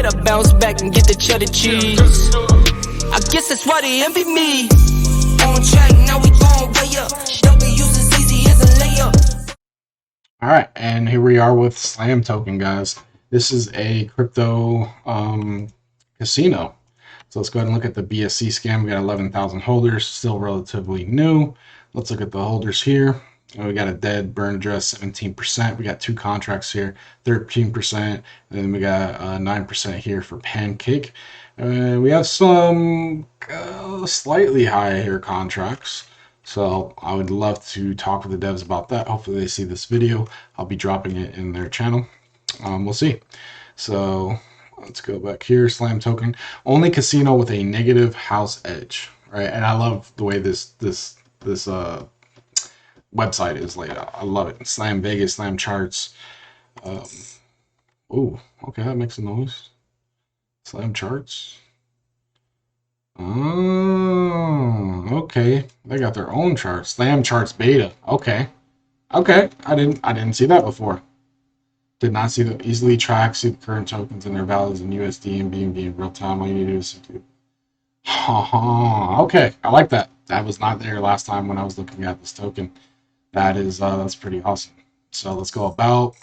better bounce back and get the cheddar cheese. I guess that's why they envy me. On track, now we going way up. W's as easy as a layup. Alright, and here we are with Slam Token, guys. This is a crypto casino. So let's go ahead and look at the BSC scam. We got 11,000 holders, still relatively new. Let's look at the holders here. We got a dead burn address, 17%. We got 2 contracts here, 13%. And then we got 9% here for Pancake. We have some slightly higher contracts. So I would love to talk with the devs about that. Hopefully they see this video. I'll be dropping it in their channel. We'll see. So let's go back here. Slam Token, only casino with a negative house edge, right? And I love the way this website is laid out. I love it. Slam Vegas, Slam Charts. Oh, okay, that makes a noise. Slam Charts. Oh, okay. They got their own charts. Slam Charts Beta. Okay. Okay. I didn't see that before. Did not see the easily track, see the current tokens and their values in USD and BNB in real time. All you need to do is do. Okay, I like that. That was not there last time when I was looking at this token. That is that's pretty awesome. So let's go about.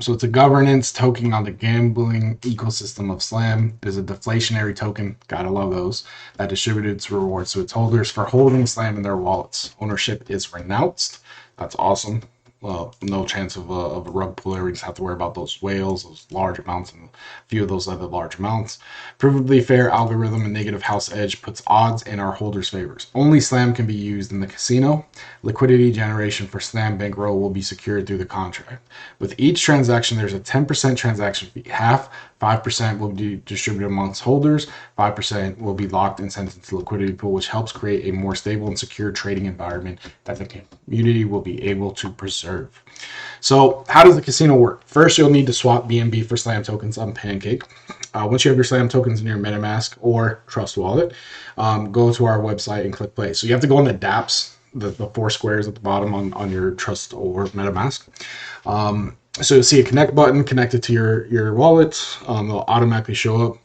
So it's a governance token on the gambling ecosystem of Slam. It is a deflationary token, gotta love those, that distributed its rewards to its holders for holding Slam in their wallets. Ownership is renounced. That's awesome. Well, no chance of a rug pull. We just have to worry about those whales, those large amounts, and a few of those other large amounts. Provably fair algorithm and negative house edge puts odds in our holders' favors. Only Slam can be used in the casino. Liquidity generation for Slam bankroll will be secured through the contract. With each transaction, there's a 10% transaction fee. Half, 5% will be distributed amongst holders. 5% will be locked and sent into the liquidity pool, which helps create a more stable and secure trading environment that the community will be able to preserve. So how does the casino work? First, you'll need to swap BNB for Slam tokens on Pancake. Once you have your Slam tokens in your MetaMask or Trust Wallet, go to our website and click play. So you have to go on the dApps, the 4 squares at the bottom on your Trust or MetaMask. So you'll see a connect button connected to your wallet. They'll automatically show up.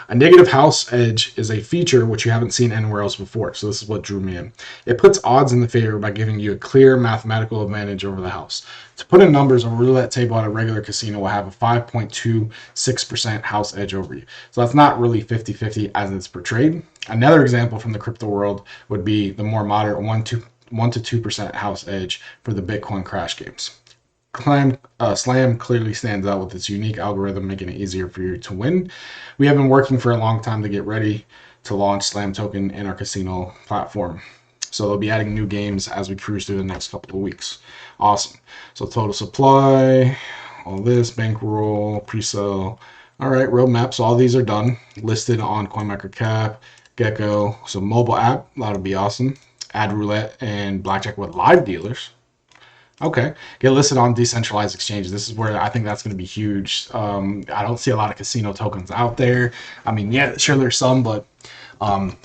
A negative house edge is a feature which you haven't seen anywhere else before. So this is what drew me in. It puts odds in the favor by giving you a clear mathematical advantage over the house. To put in numbers, a roulette table at a regular casino will have a 5.26% house edge over you. So that's not really 50-50 as it's portrayed. Another example from the crypto world would be the more moderate 1 to 2% house edge for the Bitcoin crash games. Slam clearly stands out with its unique algorithm, making it easier for you to win. We have been working for a long time to get ready to launch Slam Token in our casino platform. So they'll be adding new games as we cruise through the next couple of weeks. Awesome. So total supply, all this, bankroll, pre-sale. All right, roadmap. So all these are done, listed on CoinMarketCap, Gecko. So mobile app, that'll be awesome. Add roulette and blackjack with live dealers. Okay, get listed on decentralized exchanges. This is where I think that's going to be huge. I don't see a lot of casino tokens out there. I mean, yeah, sure there's some, but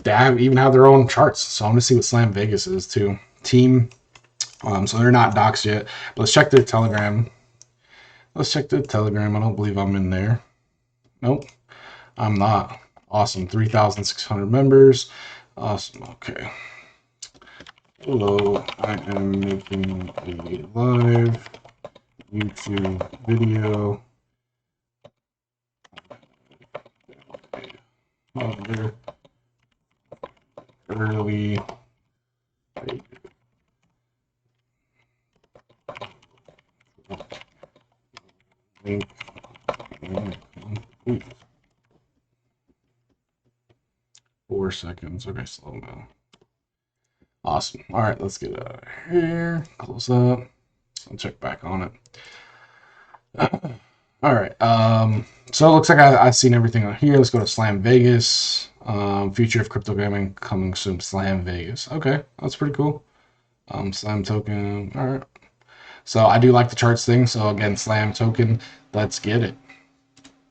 they even have their own charts. So I'm going to see what Slam Vegas is too. Team. So they're not doxed yet. But let's check their Telegram. Let's check their Telegram. I don't believe I'm in there. Nope, I'm not. Awesome, 3,600 members. Awesome, okay. Hello, I am making a live YouTube video of early link. 4 seconds. Okay, slow down. Awesome. All right, let's get out of here. Close up. I'll check back on it. All right. So it looks like I've seen everything on here. Let's go to Slam Vegas. Future of crypto gaming coming soon. Slam Vegas. Okay, that's pretty cool. Slam token. All right. So I do like the charts thing. So again, Slam token. Let's get it.